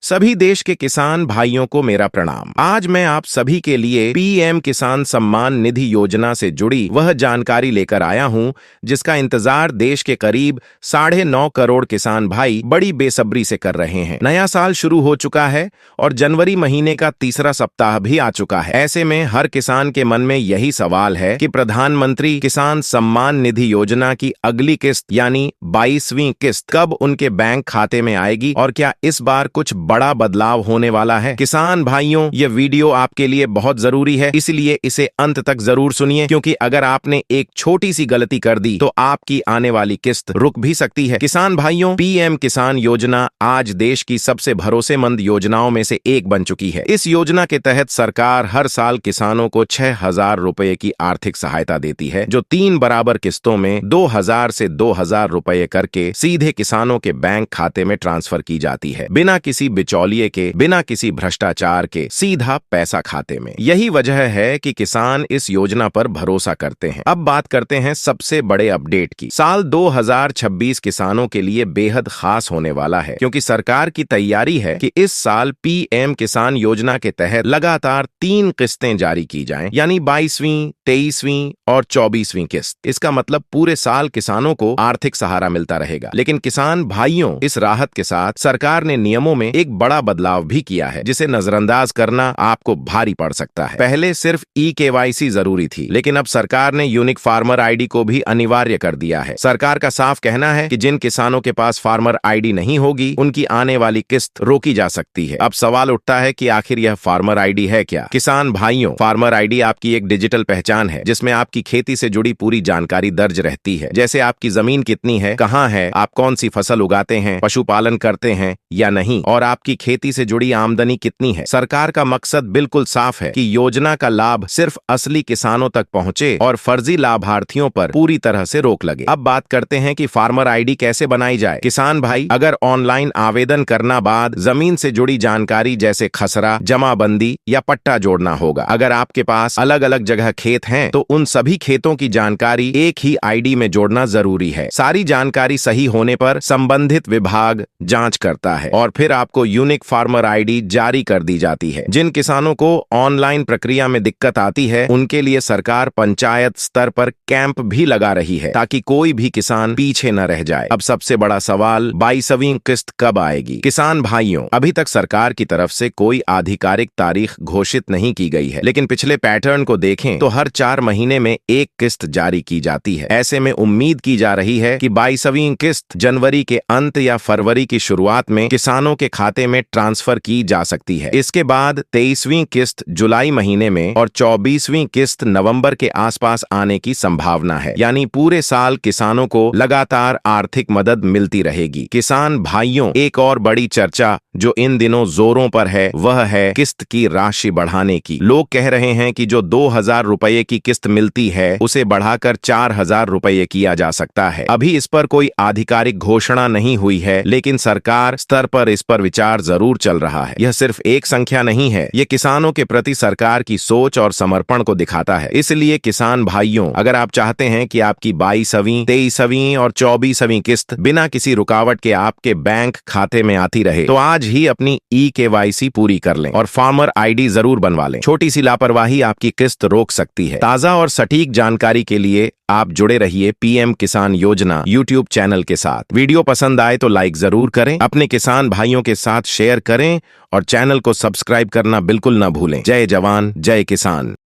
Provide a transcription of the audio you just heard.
सभी देश के किसान भाइयों को मेरा प्रणाम। आज मैं आप सभी के लिए पीएम किसान सम्मान निधि योजना से जुड़ी वह जानकारी लेकर आया हूं जिसका इंतजार देश के करीब 9.5 करोड़ किसान भाई बड़ी बेसब्री से कर रहे हैं। नया साल शुरू हो चुका है और जनवरी महीने का तीसरा सप्ताह भी आ चुका है। ऐसे में हर किसान के मन में यही सवाल है कि प्रधानमंत्री किसान सम्मान निधि योजना की अगली किस्त यानी 22वीं किस्त कब उनके बैंक खाते में आएगी और क्या इस बार कुछ बड़ा बदलाव होने वाला है। किसान भाइयों, ये वीडियो आपके लिए बहुत जरूरी है, इसलिए इसे अंत तक जरूर सुनिए, क्योंकि अगर आपने एक छोटी सी गलती कर दी तो आपकी आने वाली किस्त रुक भी सकती है। किसान भाइयों, पीएम किसान योजना आज देश की सबसे भरोसेमंद योजनाओं में से एक बन चुकी है। इस योजना के तहत सरकार हर साल किसानों को 6,000 रुपए की आर्थिक सहायता देती है, जो 3 बराबर किस्तों में 2,000 से 2,000 रुपए करके सीधे किसानों के बैंक खाते में ट्रांसफर की जाती है, बिना किसी बिचौलिए के, बिना किसी भ्रष्टाचार के, सीधा पैसा खाते में। यही वजह है कि किसान इस योजना पर भरोसा करते हैं। अब बात करते हैं सबसे बड़े अपडेट की। साल 2026 किसानों के लिए बेहद खास होने वाला है, क्योंकि सरकार की तैयारी है कि इस साल पीएम किसान योजना के तहत लगातार 3 किस्तें जारी की जाएं, यानी 22वीं, 23वीं और 24वीं किस्त। इसका मतलब पूरे साल किसानों को आर्थिक सहारा मिलता रहेगा। लेकिन किसान भाइयों, इस राहत के साथ सरकार ने नियमों में एक बड़ा बदलाव भी किया है, जिसे नजरअंदाज करना आपको भारी पड़ सकता है। पहले सिर्फ केवाईसी जरूरी थी, लेकिन अब सरकार ने यूनिक फार्मर आईडी को भी अनिवार्य कर दिया है। सरकार का साफ कहना है कि जिन किसानों के पास फार्मर आईडी नहीं होगी, उनकी आने वाली किस्त रोकी जा सकती है। अब सवाल उठता है कि आखिर यह फार्मर आईडी है क्या? किसान भाइयों, फार्मर आईडी आपकी एक डिजिटल पहचान है, जिसमें आपकी खेती से जुड़ी पूरी जानकारी दर्ज रहती है, जैसे आपकी जमीन कितनी है, कहाँ है, आप कौन सी फसल उगाते हैं, पशुपालन करते हैं या नहीं, और आपकी खेती से जुड़ी आमदनी कितनी है। सरकार का मकसद बिल्कुल साफ है कि योजना का लाभ सिर्फ असली किसानों तक पहुंचे और फर्जी लाभार्थियों पर पूरी तरह से रोक लगे। अब बात करते हैं कि फार्मर आईडी कैसे बनाई जाए। किसान भाई, अगर ऑनलाइन आवेदन करना बाद जमीन से जुड़ी जानकारी जैसे खसरा, जमाबंदी या पट्टा जोड़ना होगा। अगर आपके पास अलग अलग जगह खेत हैं, तो उन सभी खेतों की जानकारी एक ही आईडी में जोड़ना जरूरी है। सारी जानकारी सही होने पर संबंधित विभाग जांच करता है और फिर आपको यूनिक फार्मर आईडी जारी कर दी जाती है। जिन किसानों को ऑनलाइन प्रक्रिया में दिक्कत आती है, उनके लिए सरकार पंचायत स्तर पर कैंप भी लगा रही है, ताकि कोई भी किसान पीछे न रह जाए। अब सबसे बड़ा सवाल, 22वीं किस्त कब आएगी? किसान भाइयों, अभी तक सरकार की तरफ से कोई आधिकारिक तारीख घोषित नहीं की गई है, लेकिन पिछले पैटर्न को देखें तो हर 4 महीने में एक किस्त जारी की जाती है। ऐसे में उम्मीद की जा रही है कि 22वीं किस्त जनवरी के अंत या फरवरी की शुरुआत में किसानों के खाते में ट्रांसफर की जा सकती है। इसके बाद 23वीं किस्त जुलाई महीने में और 24वीं किस्त नवंबर के आसपास आने की संभावना है, यानी पूरे साल किसानों को लगातार आर्थिक मदद मिलती रहेगी। किसान भाइयों, एक और बड़ी चर्चा जो इन दिनों जोरों पर है, वह है किस्त की राशि बढ़ाने की। लोग कह रहे हैं कि जो 2,000 रुपए की किस्त मिलती है, उसे बढ़ाकर 4,000 रुपए किया जा सकता है। अभी इस पर कोई आधिकारिक घोषणा नहीं हुई है, लेकिन सरकार स्तर पर इस पर विचार जरूर चल रहा है। यह सिर्फ एक संख्या नहीं है, ये किसानों के प्रति सरकार की सोच और समर्पण को दिखाता है। इसलिए किसान भाइयों, अगर आप चाहते हैं कि आपकी 22वीं, 23वीं और 24वीं किस्त बिना किसी रुकावट के आपके बैंक खाते में आती रहे, तो आज ही अपनी केवाईसी पूरी कर लें और फार्मर आईडी जरूर बनवा लें। छोटी सी लापरवाही आपकी किस्त रोक सकती है। ताजा और सटीक जानकारी के लिए आप जुड़े रहिए पीएम किसान योजना यूट्यूब चैनल के साथ। वीडियो पसंद आए तो लाइक जरूर करें, अपने किसान भाइयों के साथ शेयर करें और चैनल को सब्सक्राइब करना बिल्कुल न भूलें। जय जवान, जय किसान।